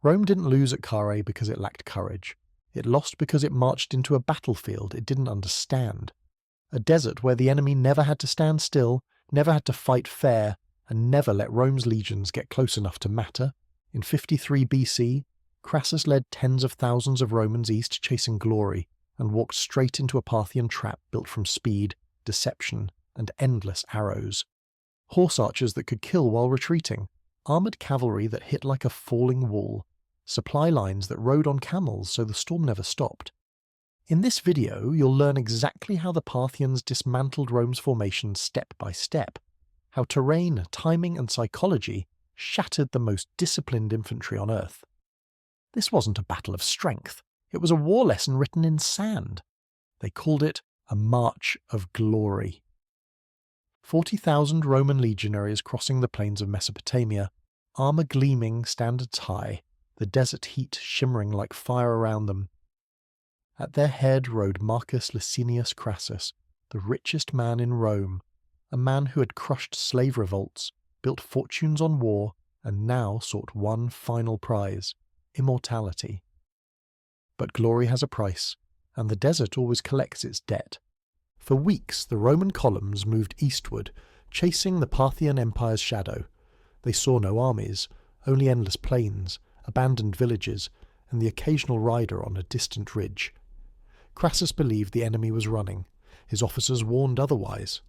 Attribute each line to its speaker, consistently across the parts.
Speaker 1: Rome didn't lose at Carrhae because it lacked courage. It lost because it marched into a battlefield it didn't understand. A desert where the enemy never had to stand still, never had to fight fair, and never let Rome's legions get close enough to matter. In 53 BC, Crassus led tens of thousands of Romans east chasing glory, and walked straight into a Parthian trap built from speed, deception, and endless arrows. Horse archers that could kill while retreating, armoured cavalry that hit like a falling wall, supply lines that rode on camels so the storm never stopped. In this video, you'll learn exactly how the Parthians dismantled Rome's formation step by step, how terrain, timing, and psychology shattered the most disciplined infantry on earth. This wasn't a battle of strength, it was a war lesson written in sand. They called it a March of Glory. 40,000 Roman legionaries crossing the plains of Mesopotamia, armour gleaming standards high, the desert heat shimmering like fire around them. At their head rode Marcus Licinius Crassus, the richest man in Rome, a man who had crushed slave revolts, built fortunes on war, and now sought one final prize: immortality. But glory has a price, and the desert always collects its debt. For weeks the Roman columns moved eastward, chasing the Parthian Empire's shadow. They saw no armies, only endless plains, abandoned villages, and the occasional rider on a distant ridge. Crassus believed the enemy was running. His officers warned otherwise.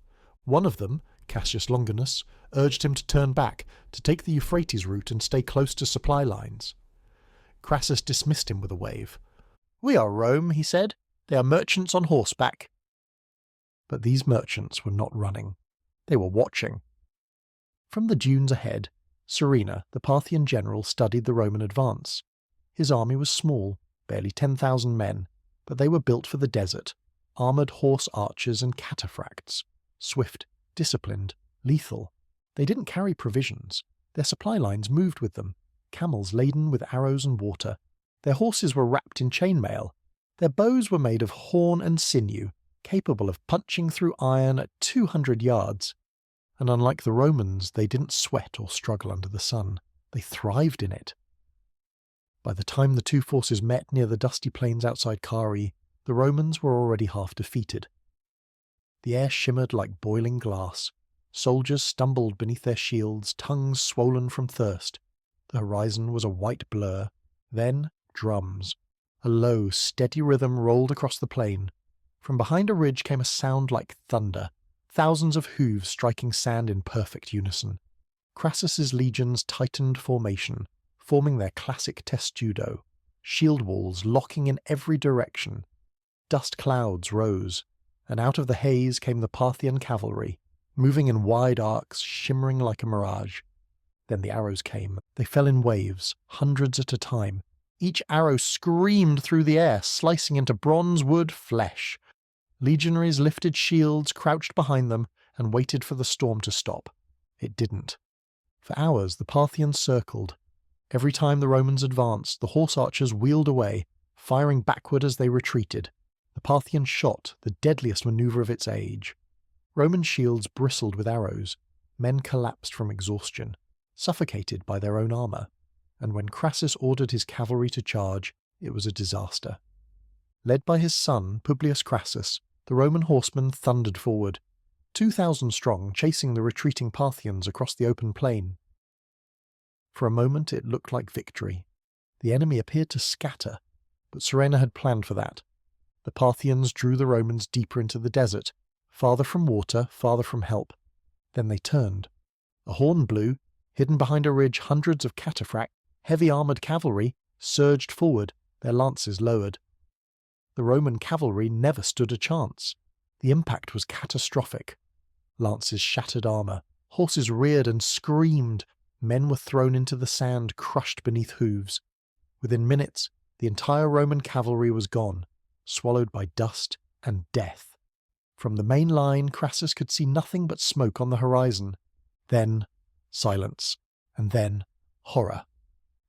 Speaker 1: One of them, Cassius Longinus, urged him to turn back, to take the Euphrates route and stay close to supply lines. Crassus dismissed him with a wave. "We are Rome," he said. "They are merchants on horseback." But these merchants were not running. They were watching. From the dunes ahead, Serena, the Parthian general, studied the Roman advance. His army was small, barely 10,000 men, but they were built for the desert, armoured horse archers and cataphracts, swift, disciplined, lethal. They didn't carry provisions. Their supply lines moved with them, camels laden with arrows and water. Their horses were wrapped in chainmail. Their bows were made of horn and sinew, capable of punching through iron at 200 yards. And unlike the Romans, they didn't sweat or struggle under the sun. They thrived in it. By the time the two forces met near the dusty plains outside Carrhae, the Romans were already half defeated. The air shimmered like boiling glass. Soldiers stumbled beneath their shields, tongues swollen from thirst. The horizon was a white blur. Then drums. A low, steady rhythm rolled across the plain. From behind a ridge came a sound like thunder, thousands of hooves striking sand in perfect unison. Crassus's legions tightened formation, forming their classic testudo, shield walls locking in every direction. Dust clouds rose, and out of the haze came the Parthian cavalry, moving in wide arcs, shimmering like a mirage. Then the arrows came. They fell in waves, hundreds at a time. Each arrow screamed through the air, slicing into bronze, wood, flesh. Legionaries lifted shields, crouched behind them, and waited for the storm to stop. It didn't. For hours the Parthians circled. Every time the Romans advanced, the horse archers wheeled away, firing backward as they retreated. The Parthian shot, the deadliest maneuver of its age. Roman shields bristled with arrows. Men collapsed from exhaustion, suffocated by their own armour. And when Crassus ordered his cavalry to charge, it was a disaster. Led by his son, Publius Crassus, the Roman horsemen thundered forward, 2,000 strong, chasing the retreating Parthians across the open plain. For a moment it looked like victory. The enemy appeared to scatter, but Serena had planned for that. The Parthians drew the Romans deeper into the desert, farther from water, farther from help. Then they turned. A horn blew. Hidden behind a ridge, hundreds of Cataphracts, heavy armoured cavalry, surged forward, their lances lowered. The Roman cavalry never stood a chance. The impact was catastrophic. Lances shattered armour, horses reared and screamed, men were thrown into the sand, crushed beneath hooves. Within minutes, the entire Roman cavalry was gone, swallowed by dust and death. From the main line, Crassus could see nothing but smoke on the horizon. Then silence, and then horror.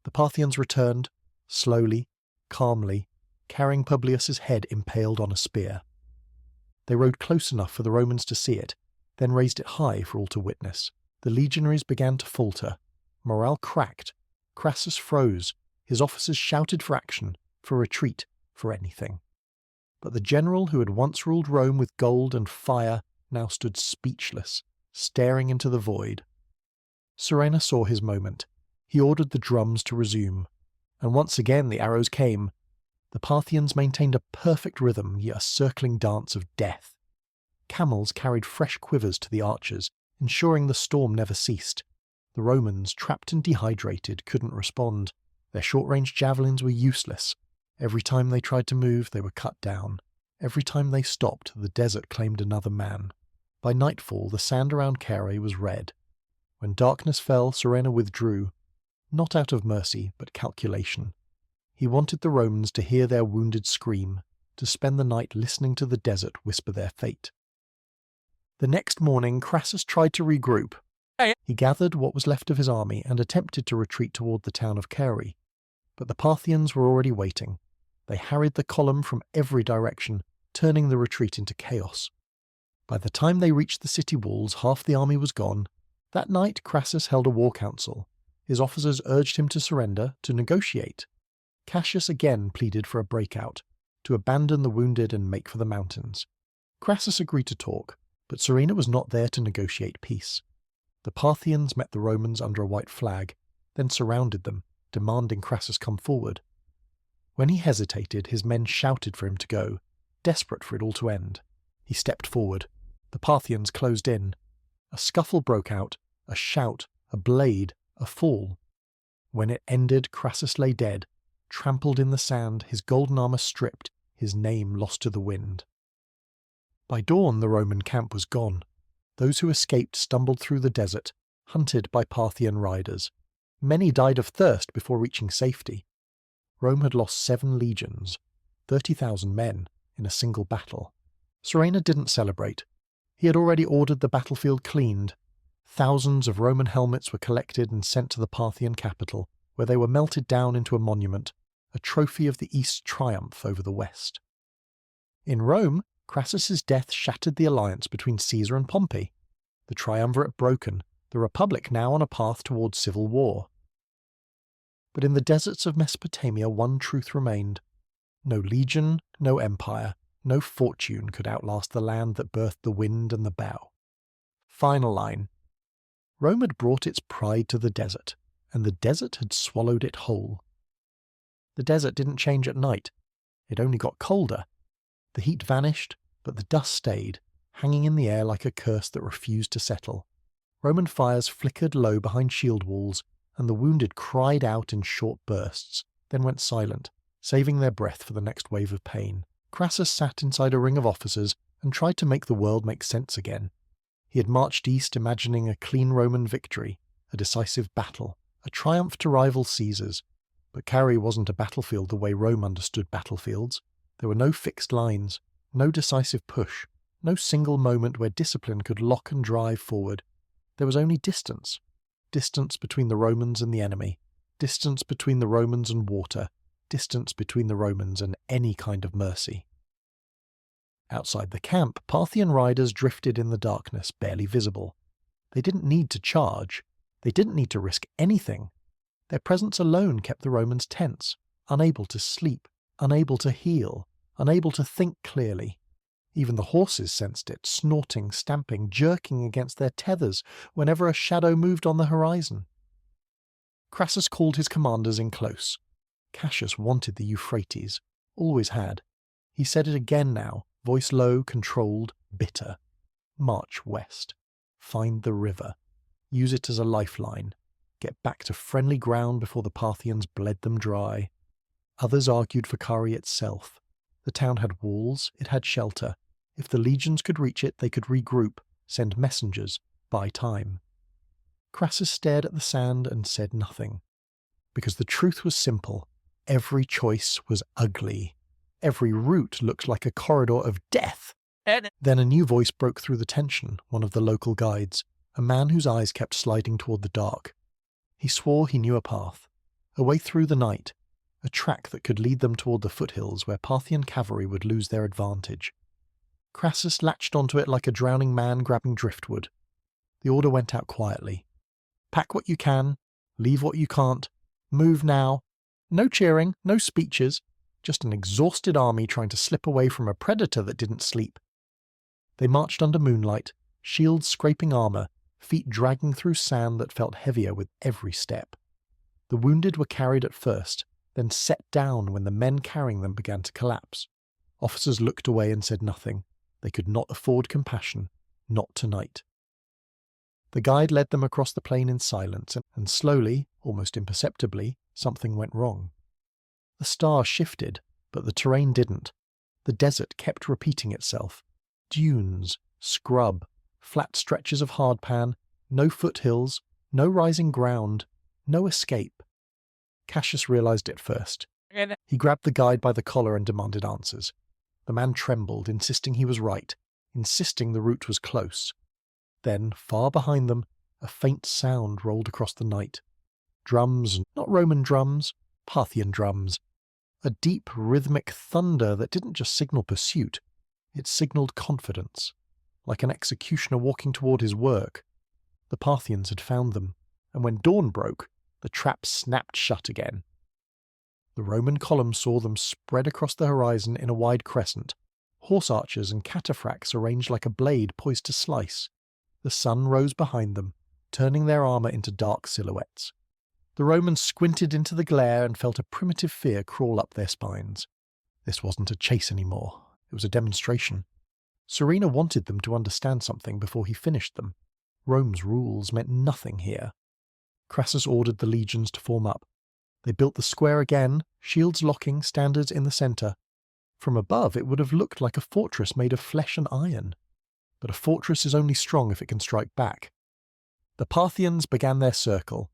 Speaker 1: The Parthians returned, slowly, calmly, carrying Publius's head impaled on a spear. They rode close enough for the Romans to see it, then raised it high for all to witness. The legionaries began to falter. Morale cracked. Crassus froze. His officers shouted for action, for retreat, for anything. But the general who had once ruled Rome with gold and fire now stood speechless, staring into the void. Surena saw his moment. He ordered the drums to resume, and once again the arrows came. The Parthians maintained a perfect rhythm, yet a circling dance of death. Camels carried fresh quivers to the archers, ensuring the storm never ceased. The Romans, trapped and dehydrated, couldn't respond. Their short-range javelins were useless. Every time they tried to move, they were cut down. Every time they stopped, the desert claimed another man. By nightfall, the sand around Carrhae was red. When darkness fell, Surena withdrew, not out of mercy, but calculation. He wanted the Romans to hear their wounded scream, to spend the night listening to the desert whisper their fate. The next morning, Crassus tried to regroup. He gathered what was left of his army and attempted to retreat toward the town of Carrhae. But the Parthians were already waiting. They harried the column from every direction, turning the retreat into chaos. By the time they reached the city walls, half the army was gone. That night, Crassus held a war council. His officers urged him to surrender, to negotiate. Cassius again pleaded for a breakout, to abandon the wounded and make for the mountains. Crassus agreed to talk, but Surena was not there to negotiate peace. The Parthians met the Romans under a white flag, then surrounded them, demanding Crassus come forward. When he hesitated, his men shouted for him to go, desperate for it all to end. He stepped forward. The Parthians closed in. A scuffle broke out, a shout, a blade, a fall. When it ended, Crassus lay dead, trampled in the sand, his golden armour stripped, his name lost to the wind. By dawn the Roman camp was gone. Those who escaped stumbled through the desert, hunted by Parthian riders. Many died of thirst before reaching safety. Rome had lost 7 legions, 30,000 men, in a single battle. Surena didn't celebrate. He had already ordered the battlefield cleaned. Thousands of Roman helmets were collected and sent to the Parthian capital, where they were melted down into a monument, a trophy of the East's triumph over the West. In Rome, Crassus's death shattered the alliance between Caesar and Pompey. The triumvirate broken, the Republic now on a path towards civil war. But in the deserts of Mesopotamia one truth remained. No legion, no empire, no fortune could outlast the land that birthed the wind and the bow. Final line. Rome had brought its pride to the desert, and the desert had swallowed it whole. The desert didn't change at night. It only got colder. The heat vanished, but the dust stayed, hanging in the air like a curse that refused to settle. Roman fires flickered low behind shield walls, and the wounded cried out in short bursts, then went silent, saving their breath for the next wave of pain. Crassus sat inside a ring of officers and tried to make the world make sense again. He had marched east imagining a clean Roman victory, a decisive battle, a triumph to rival Caesar's. But Carrhae wasn't a battlefield the way Rome understood battlefields. There were no fixed lines, no decisive push, no single moment where discipline could lock and drive forward. There was only distance. Distance between the Romans and the enemy. Distance between the Romans and water. Distance between the Romans and any kind of mercy. Outside the camp, Parthian riders drifted in the darkness, barely visible. They didn't need to charge. They didn't need to risk anything. Their presence alone kept the Romans tense, unable to sleep, unable to heal, unable to think clearly. Even the horses sensed it, snorting, stamping, jerking against their tethers whenever a shadow moved on the horizon. Crassus called his commanders in close. Cassius wanted the Euphrates, always had. He said it again now, voice low, controlled, bitter. March west. Find the river. Use it as a lifeline. Get back to friendly ground before the Parthians bled them dry. Others argued for Carrhae itself. The town had walls, it had shelter. If the legions could reach it, they could regroup, send messengers, buy time. Crassus stared at the sand and said nothing. Because the truth was simple. Every choice was ugly. Every route looked like a corridor of death. Then a new voice broke through the tension, one of the local guides, a man whose eyes kept sliding toward the dark. He swore he knew a path, a way through the night, a track that could lead them toward the foothills where Parthian cavalry would lose their advantage. Crassus latched onto it like a drowning man grabbing driftwood. The order went out quietly. Pack what you can, leave what you can't, move now, No cheering, no speeches, just an exhausted army trying to slip away from a predator that didn't sleep. They marched under moonlight, shields scraping armour, feet dragging through sand that felt heavier with every step. The wounded were carried at first, then set down when the men carrying them began to collapse. Officers looked away and said nothing. They could not afford compassion, not tonight. The guide led them across the plain in silence, and slowly, almost imperceptibly, something went wrong. The star shifted, but the terrain didn't. The desert kept repeating itself. Dunes, scrub, flat stretches of hardpan, no foothills, no rising ground, no escape. Cassius realized it first. He grabbed the guide by the collar and demanded answers. The man trembled, insisting he was right, insisting the route was close. Then, far behind them, a faint sound rolled across the night. Drums, not Roman drums, Parthian drums. A deep, rhythmic thunder that didn't just signal pursuit, it signaled confidence, like an executioner walking toward his work. The Parthians had found them, and when dawn broke, the trap snapped shut again. The Roman column saw them spread across the horizon in a wide crescent, horse archers and cataphracts arranged like a blade poised to slice. The sun rose behind them, turning their armour into dark silhouettes. The Romans squinted into the glare and felt a primitive fear crawl up their spines. This wasn't a chase anymore. It was a demonstration. Serena wanted them to understand something before he finished them. Rome's rules meant nothing here. Crassus ordered the legions to form up. They built the square again, shields locking, standards in the centre. From above it would have looked like a fortress made of flesh and iron. But a fortress is only strong if it can strike back. The Parthians began their circle.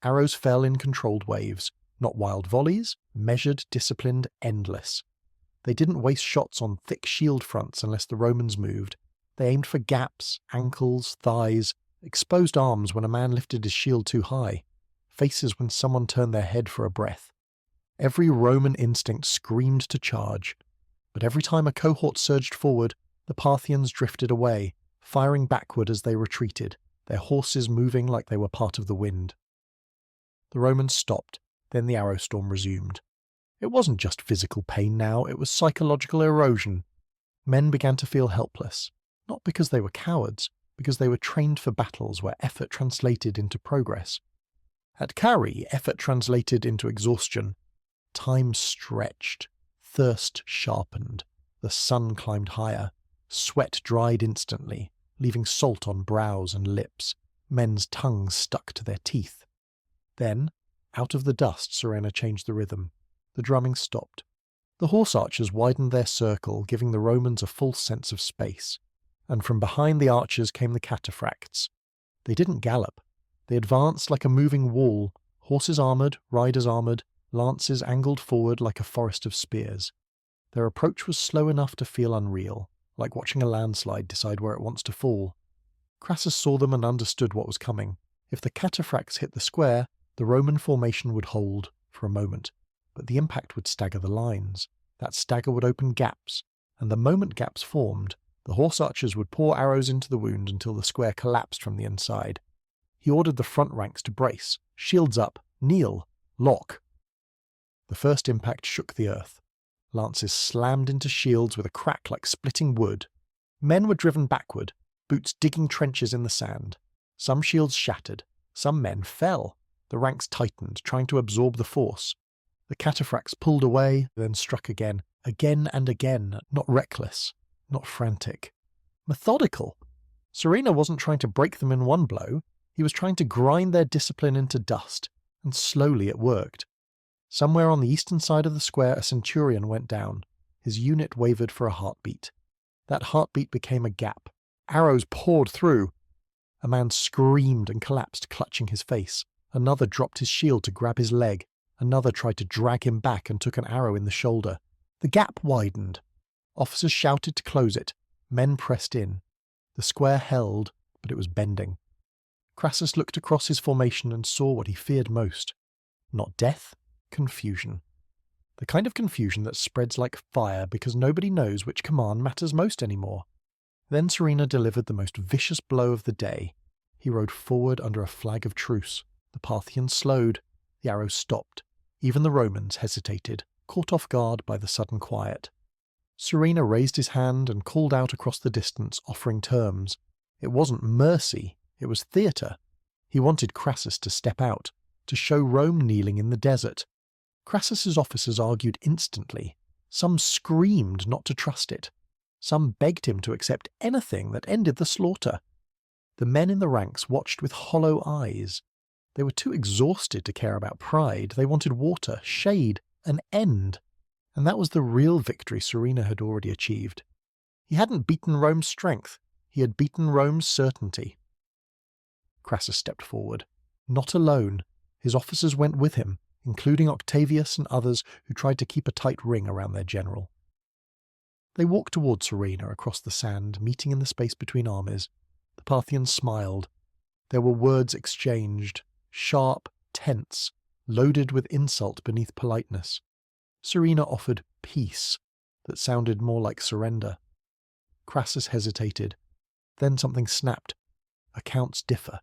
Speaker 1: Arrows fell in controlled waves, not wild volleys, measured, disciplined, endless. They didn't waste shots on thick shield fronts unless the Romans moved. They aimed for gaps, ankles, thighs, exposed arms when a man lifted his shield too high, faces when someone turned their head for a breath. Every Roman instinct screamed to charge, but every time a cohort surged forward, the Parthians drifted away, firing backward as they retreated, their horses moving like they were part of the wind. The Romans stopped, then the arrow storm resumed. It wasn't just physical pain now, it was psychological erosion. Men began to feel helpless, not because they were cowards, because they were trained for battles where effort translated into progress. At Carrhae, effort translated into exhaustion. Time stretched, thirst sharpened, the sun climbed higher, sweat dried instantly, leaving salt on brows and lips, men's tongues stuck to their teeth. Then, out of the dust, Serena changed the rhythm. The drumming stopped. The horse archers widened their circle, giving the Romans a false sense of space. And from behind the archers came the Cataphracts. They didn't gallop. They advanced like a moving wall, horses armoured, riders armoured, lances angled forward like a forest of spears. Their approach was slow enough to feel unreal, like watching a landslide decide where it wants to fall. Crassus saw them and understood what was coming. If the Cataphracts hit the square, the Roman formation would hold, for a moment, but the impact would stagger the lines. That stagger would open gaps, and the moment gaps formed, the horse archers would pour arrows into the wound until the square collapsed from the inside. He ordered the front ranks to brace, shields up, kneel, lock. The first impact shook the earth. Lances slammed into shields with a crack like splitting wood. Men were driven backward, boots digging trenches in the sand. Some shields shattered, some men fell. The ranks tightened, trying to absorb the force. The Cataphracts pulled away, then struck again and again, not reckless, not frantic. Methodical. Serena wasn't trying to break them in one blow, he was trying to grind their discipline into dust, and slowly it worked. Somewhere on the eastern side of the square a centurion went down. His unit wavered for a heartbeat. That heartbeat became a gap. Arrows poured through. A man screamed and collapsed, clutching his face. Another dropped his shield to grab his leg. Another tried to drag him back and took an arrow in the shoulder. The gap widened. Officers shouted to close it. Men pressed in. The square held, but it was bending. Crassus looked across his formation and saw what he feared most. Not death, confusion. The kind of confusion that spreads like fire because nobody knows which command matters most anymore. Then Serena delivered the most vicious blow of the day. He rode forward under a flag of truce. The Parthians slowed. The arrows stopped. Even the Romans hesitated, caught off guard by the sudden quiet. Surena raised his hand and called out across the distance, offering terms. It wasn't mercy, it was theatre. He wanted Crassus to step out, to show Rome kneeling in the desert. Crassus's officers argued instantly. Some screamed not to trust it. Some begged him to accept anything that ended the slaughter. The men in the ranks watched with hollow eyes. They were too exhausted to care about pride. They wanted water, shade, an end. And that was the real victory Surena had already achieved. He hadn't beaten Rome's strength. He had beaten Rome's certainty. Crassus stepped forward. Not alone. His officers went with him, including Octavius and others who tried to keep a tight ring around their general. They walked toward Surena across the sand, meeting in the space between armies. The Parthians smiled. There were words exchanged, sharp, tense, loaded with insult beneath politeness. Surena offered peace that sounded more like surrender. Crassus hesitated. Then something snapped. Accounts differ.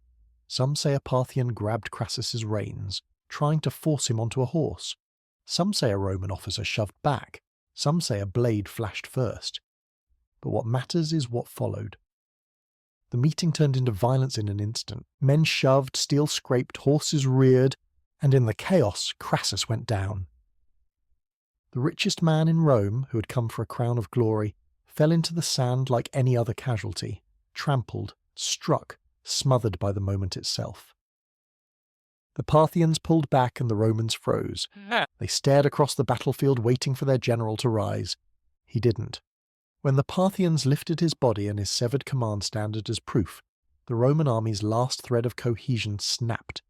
Speaker 1: Some say a Parthian grabbed Crassus's reins, trying to force him onto a horse. Some say a Roman officer shoved back. Some say a blade flashed first. But what matters is what followed. The meeting turned into violence in an instant. Men shoved, steel scraped, horses reared, and in the chaos, Crassus went down. The richest man in Rome, who had come for a crown of glory, fell into the sand like any other casualty, trampled, struck, smothered by the moment itself. The Parthians pulled back and the Romans froze. They stared across the battlefield waiting for their general to rise. He didn't. When the Parthians lifted his body and his severed command standard as proof, the Roman army's last thread of cohesion snapped.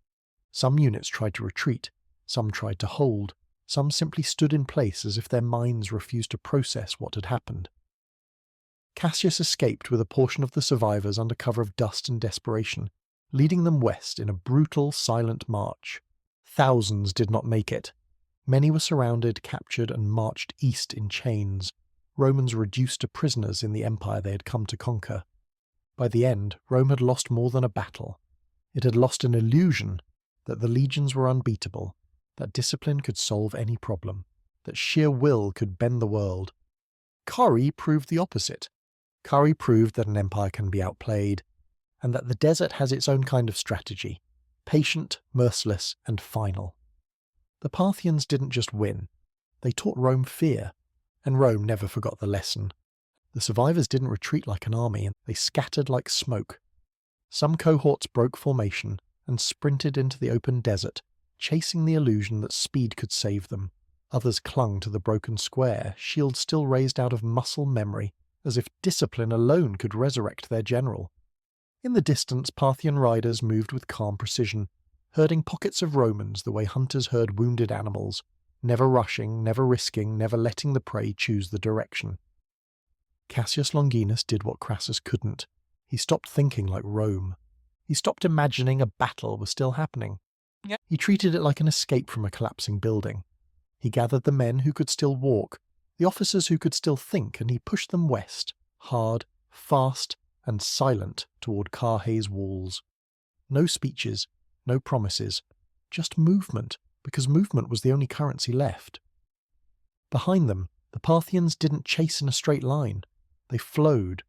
Speaker 1: Some units tried to retreat, some tried to hold, some simply stood in place as if their minds refused to process what had happened. Cassius escaped with a portion of the survivors under cover of dust and desperation, leading them west in a brutal, silent march. Thousands did not make it. Many were surrounded, captured, and marched east in chains, Romans reduced to prisoners in the empire they had come to conquer. By the end, Rome had lost more than a battle. It had lost an illusion that the legions were unbeatable, that discipline could solve any problem, that sheer will could bend the world. Carrhae proved the opposite. Carrhae proved that an empire can be outplayed, and that the desert has its own kind of strategy, patient, merciless, and final. The Parthians didn't just win. They taught Rome fear, and Rome never forgot the lesson. The survivors didn't retreat like an army, they scattered like smoke. Some cohorts broke formation and sprinted into the open desert, chasing the illusion that speed could save them. Others clung to the broken square, shields still raised out of muscle memory, as if discipline alone could resurrect their general. In the distance, Parthian riders moved with calm precision, herding pockets of Romans the way hunters herd wounded animals, never rushing, never risking, never letting the prey choose the direction. Cassius Longinus did what Crassus couldn't. He stopped thinking like Rome. He stopped imagining a battle was still happening. He treated it like an escape from a collapsing building. He gathered the men who could still walk, the officers who could still think, and he pushed them west, hard, fast, and silent toward Carrhae's walls. No speeches, no promises, just movement, because movement was the only currency left. Behind them, the Parthians didn't chase in a straight line. They flowed.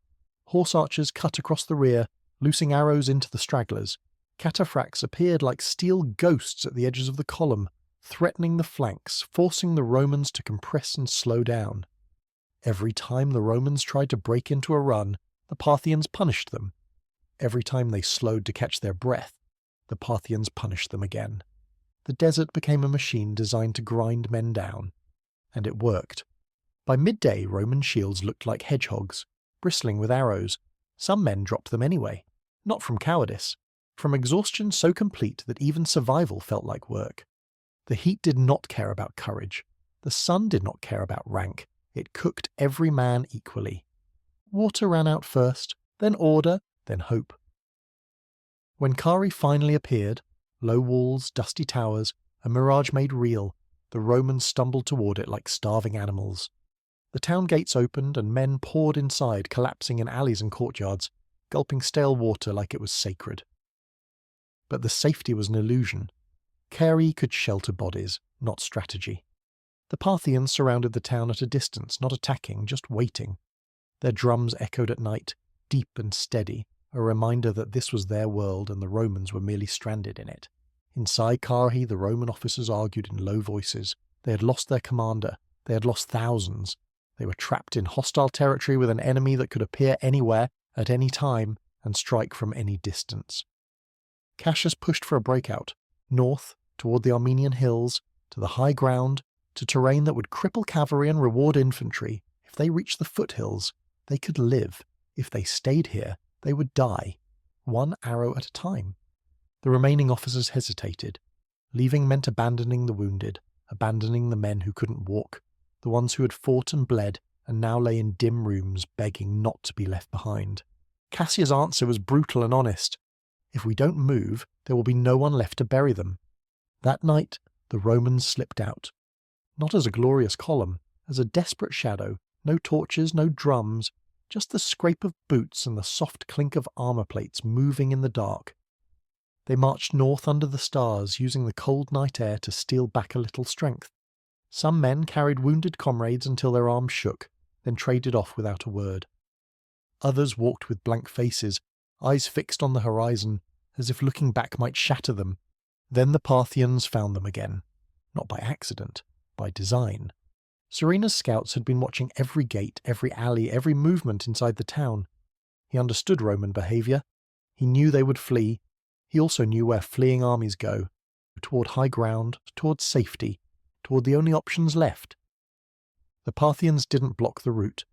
Speaker 1: Horse archers cut across the rear, loosing arrows into the stragglers. Cataphracts appeared like steel ghosts at the edges of the column, threatening the flanks, forcing the Romans to compress and slow down. Every time the Romans tried to break into a run, the Parthians punished them. Every time they slowed to catch their breath, the Parthians punished them again. The desert became a machine designed to grind men down. And it worked. By midday, Roman shields looked like hedgehogs, bristling with arrows. Some men dropped them anyway, not from cowardice, from exhaustion so complete that even survival felt like work. The heat did not care about courage. The sun did not care about rank. It cooked every man equally. Water ran out first, then order, then hope. When Carrhae finally appeared, low walls, dusty towers, a mirage made real, the Romans stumbled toward it like starving animals. The town gates opened and men poured inside, collapsing in alleys and courtyards, gulping stale water like it was sacred. But the safety was an illusion. Carrhae could shelter bodies, not strategy. The Parthians surrounded the town at a distance, not attacking, just waiting. Their drums echoed at night, deep and steady, a reminder that this was their world and the Romans were merely stranded in it. Inside Carrhae, the Roman officers argued in low voices. They had lost their commander. They had lost thousands. They were trapped in hostile territory with an enemy that could appear anywhere, at any time, and strike from any distance. Cassius pushed for a breakout, north, toward the Armenian hills, to the high ground, to terrain that would cripple cavalry and reward infantry. If they reached the foothills, they could live. If they stayed here, they would die, one arrow at a time. The remaining officers hesitated. Leaving meant abandoning the wounded, abandoning the men who couldn't walk, the ones who had fought and bled and now lay in dim rooms begging not to be left behind. Cassius' answer was brutal and honest. If we don't move, there will be no one left to bury them. That night, the Romans slipped out. Not as a glorious column, as a desperate shadow, no torches, no drums, just the scrape of boots and the soft clink of armour plates moving in the dark. They marched north under the stars, using the cold night air to steal back a little strength. Some men carried wounded comrades until their arms shook, then traded off without a word. Others walked with blank faces, eyes fixed on the horizon, as if looking back might shatter them. Then the Parthians found them again. Not by accident, by design. Serena's scouts had been watching every gate, every alley, every movement inside the town. He understood Roman behaviour. He knew they would flee. He also knew where fleeing armies go, toward high ground, toward safety, toward the only options left. The Parthians didn't block the route.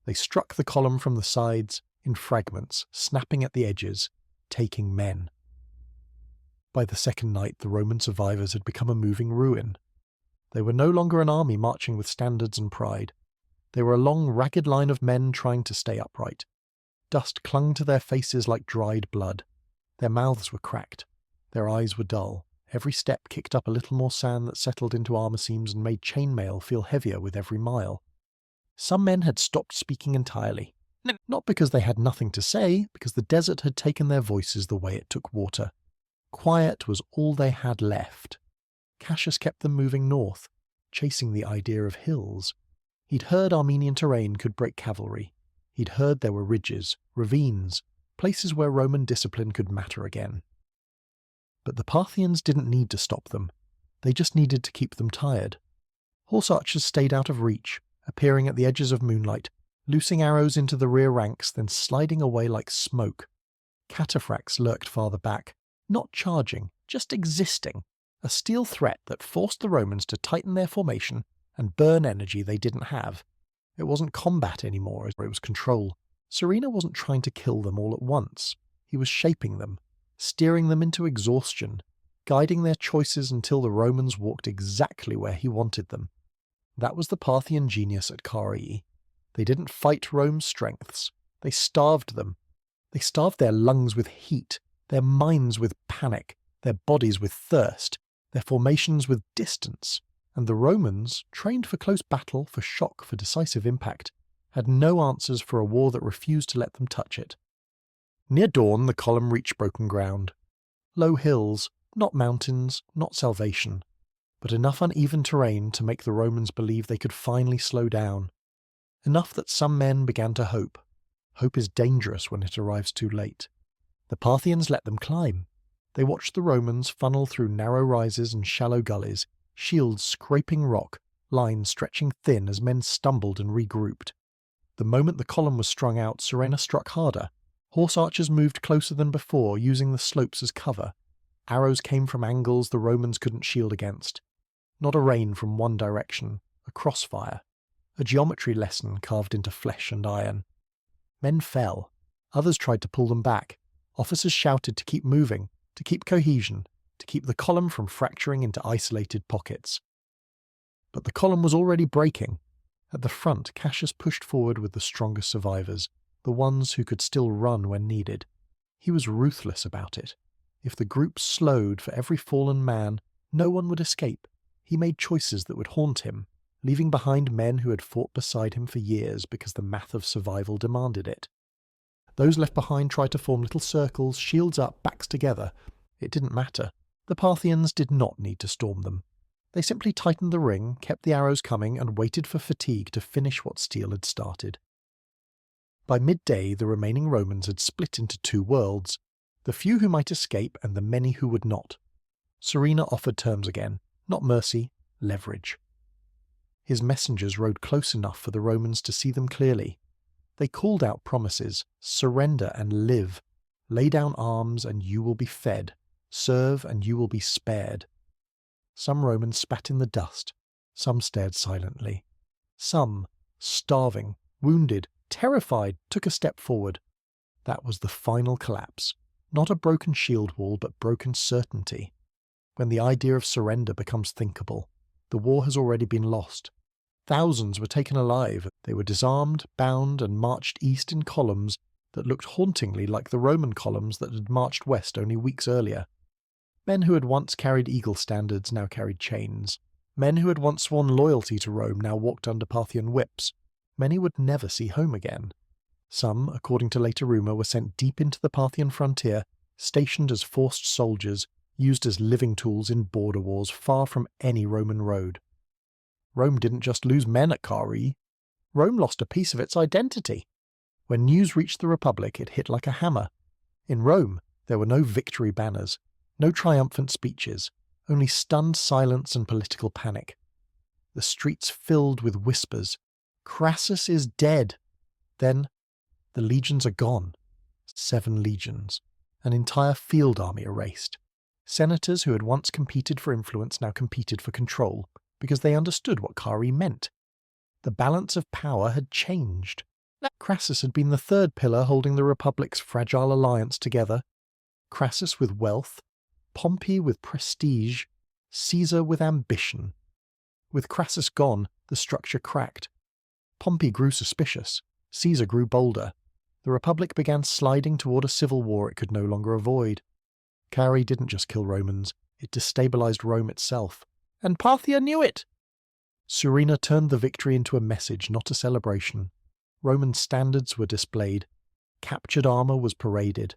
Speaker 1: They struck the column from the sides, in fragments, snapping at the edges, taking men. By the second night, the Roman survivors had become a moving ruin. They were no longer an army marching with standards and pride. They were a long, ragged line of men trying to stay upright. Dust clung to their faces like dried blood. Their mouths were cracked. Their eyes were dull. Every step kicked up a little more sand that settled into armour seams and made chainmail feel heavier with every mile. Some men had stopped speaking entirely. Not because they had nothing to say, because the desert had taken their voices the way it took water. Quiet was all they had left. Cassius kept them moving north, chasing the idea of hills. He'd heard Armenian terrain could break cavalry. He'd heard there were ridges, ravines, places where Roman discipline could matter again. But the Parthians didn't need to stop them. They just needed to keep them tired. Horse archers stayed out of reach, appearing at the edges of moonlight, loosing arrows into the rear ranks, then sliding away like smoke. Cataphracts lurked farther back, not charging, just existing, a steel threat that forced the Romans to tighten their formation and burn energy they didn't have. It wasn't combat anymore, it was control. Serena wasn't trying to kill them all at once. He was shaping them, steering them into exhaustion, guiding their choices until the Romans walked exactly where he wanted them. That was the Parthian genius at Carrhae. They didn't fight Rome's strengths. They starved them. They starved their lungs with heat, their minds with panic, their bodies with thirst, their formations with distance. And the Romans, trained for close battle, for shock, for decisive impact, had no answers for a war that refused to let them touch it. Near dawn, the column reached broken ground. Low hills, not mountains, not salvation, but enough uneven terrain to make the Romans believe they could finally slow down. Enough that some men began to hope. Hope is dangerous when it arrives too late. The Parthians let them climb. They watched the Romans funnel through narrow rises and shallow gullies, shields scraping rock, lines stretching thin as men stumbled and regrouped. The moment the column was strung out, Serena struck harder. Horse archers moved closer than before, using the slopes as cover. Arrows came from angles the Romans couldn't shield against. Not a rain from one direction, a crossfire. A geometry lesson carved into flesh and iron. Men fell. Others tried to pull them back. Officers shouted to keep moving, to keep cohesion, to keep the column from fracturing into isolated pockets. But the column was already breaking. At the front, Cassius pushed forward with the strongest survivors, the ones who could still run when needed. He was ruthless about it. If the group slowed for every fallen man, no one would escape. He made choices that would haunt him, leaving behind men who had fought beside him for years because the math of survival demanded it. Those left behind tried to form little circles, shields up, backs together. It didn't matter. The Parthians did not need to storm them. They simply tightened the ring, kept the arrows coming, and waited for fatigue to finish what steel had started. By midday, the remaining Romans had split into two worlds, the few who might escape and the many who would not. Surena offered terms again, not mercy, leverage. His messengers rode close enough for the Romans to see them clearly. They called out promises: surrender and live, lay down arms and you will be fed, serve and you will be spared. Some Romans spat in the dust, some stared silently. Some, starving, wounded, terrified, took a step forward. That was the final collapse. Not a broken shield wall, but broken certainty. When the idea of surrender becomes thinkable, the war has already been lost. Thousands were taken alive. They were disarmed, bound, and marched east in columns that looked hauntingly like the Roman columns that had marched west only weeks earlier. Men who had once carried eagle standards now carried chains. Men who had once sworn loyalty to Rome now walked under Parthian whips. Many would never see home again. Some, according to later rumour, were sent deep into the Parthian frontier, stationed as forced soldiers, used as living tools in border wars far from any Roman road. Rome didn't just lose men at Carrhae. Rome lost a piece of its identity. When news reached the Republic, it hit like a hammer. In Rome, there were no victory banners, no triumphant speeches, only stunned silence and political panic. The streets filled with whispers. Crassus is dead. Then, the legions are gone. 7 legions. An entire field army erased. Senators who had once competed for influence now competed for control, because they understood what Carrhae meant. The balance of power had changed. Crassus had been the third pillar holding the Republic's fragile alliance together. Crassus with wealth, Pompey with prestige, Caesar with ambition. With Crassus gone, the structure cracked. Pompey grew suspicious. Caesar grew bolder. The Republic began sliding toward a civil war it could no longer avoid. Carrhae didn't just kill Romans, it destabilized Rome itself. And Parthia knew it! Surena turned the victory into a message, not a celebration. Roman standards were displayed. Captured armour was paraded.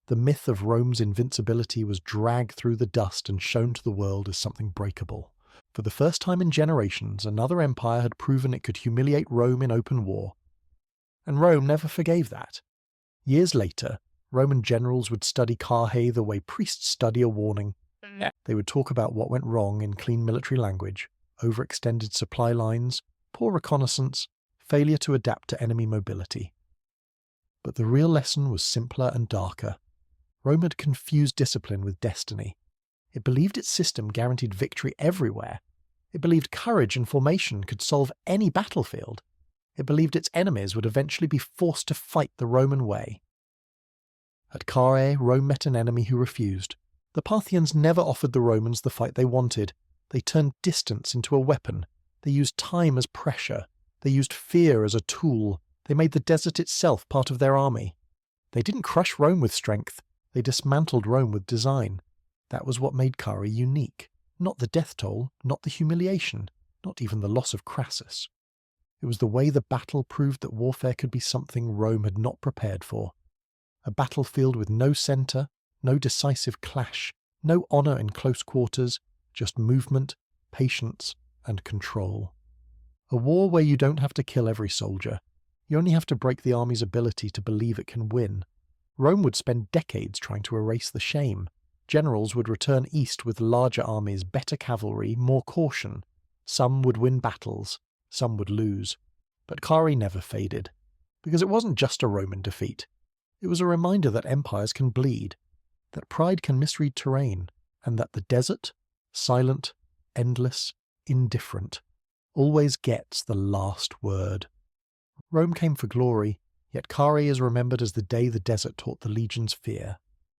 Speaker 1: The myth of Rome's invincibility was dragged through the dust and shown to the world as something breakable. For the first time in generations, another empire had proven it could humiliate Rome in open war. And Rome never forgave that. Years later, Roman generals would study Carrhae the way priests study a warning. They would talk about what went wrong in clean military language, overextended supply lines, poor reconnaissance, failure to adapt to enemy mobility. But the real lesson was simpler and darker. Rome had confused discipline with destiny. It believed its system guaranteed victory everywhere. It believed courage and formation could solve any battlefield. It believed its enemies would eventually be forced to fight the Roman way. At Carrhae, Rome met an enemy who refused. The Parthians never offered the Romans the fight they wanted. They turned distance into a weapon. They used time as pressure. They used fear as a tool. They made the desert itself part of their army. They didn't crush Rome with strength. They dismantled Rome with design. That was what made Carrhae unique. Not the death toll, not the humiliation, not even the loss of Crassus. It was the way the battle proved that warfare could be something Rome had not prepared for. A battlefield with no centre, no decisive clash, no honour in close quarters, just movement, patience, and control. A war where you don't have to kill every soldier. You only have to break the army's ability to believe it can win. Rome would spend decades trying to erase the shame. Generals would return east with larger armies, better cavalry, more caution. Some would win battles, some would lose. But Carrhae never faded, because it wasn't just a Roman defeat. It was a reminder that empires can bleed, that pride can misread terrain, and that the desert, silent, endless, indifferent, always gets the last word. Rome came for glory, yet Carrhae is remembered as the day the desert taught the legions fear.